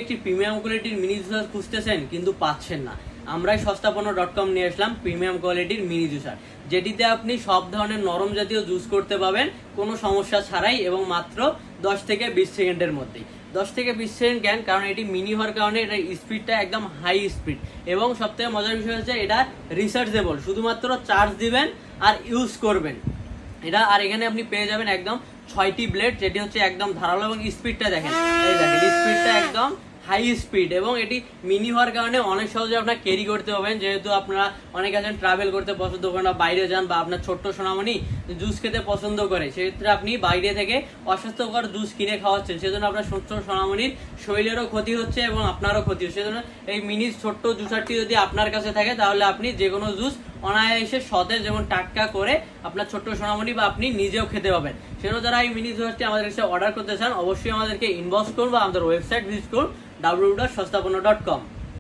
একটি প্রিমিয়াম কোয়ালিটির mini juicer খুঁজতেছেন কিন্তু পাচ্ছেন না, আমরাই সস্তাপন্ন.com নিয়ে আসলাম প্রিমিয়াম কোয়ালিটির মিনি জুসার, যেটিতে আপনি সব ধরনের নরম জাতীয় জুস করতে পাবেন কোনো সমস্যা ছাড়াই এবং মাত্র 10 থেকে 20 সেকেন্ডের মধ্যেই। 10 থেকে 20 সেকেন্ড কেন? কারণ এটি মিনি হওয়ার কারণে এটার স্পিডটা একদম হাই স্পিড এবং সবথেকে মজার বিষয় হচ্ছে এটা রিচার্জেবল, শুধুমাত্র চার্জ দিবেন আর ইউজ করবেন এটা। আর এখানে আপনি পেয়ে যাবেন একদম 6টি ব্লেড, যেটি হচ্ছে একদম ধারালো এবং স্পিডটা দেখেন, এই দেখেন স্পিডটা একদম হাই স্পিড এবং এটি মিনি হওয়ার কারণে অনেক সহজে আপনার ক্যারি করতে পারবেন। যেহেতু আপনারা অনেকে আছেন ট্রাভেল করতে পছন্দ করেন না, বাইরে যান বা আপনার ছোট্ট সোনামণি জুস খেতে পছন্দ করে, সেক্ষেত্রে আপনি বাইরে থেকে অস্বাস্থ্যকর জুস কিনে খাওয়াচ্ছেন, সেজন্য আপনার ছোট্ট সোনামণির শরীরেরও ক্ষতি হচ্ছে এবং আপনারও ক্ষতি হচ্ছে। সেজন্য এই মিনি ছোট্ট জুসারটি যদি আপনার কাছে থাকে তাহলে আপনি যে কোনো জুস অনায়াসে সতেজ যেমন টাটকা করে আপনার ছোট্ট সোনামণি বা আপনি নিজেও খেতে পাবেন। সেজন্য যারা এই মিনি জুসারটি আমাদের কাছে অর্ডার করতে চান অবশ্যই আমাদেরকে ইনবক্স করুন বা আমাদের ওয়েবসাইট ভিজিট করুন www.সস্তাপন্ন.com।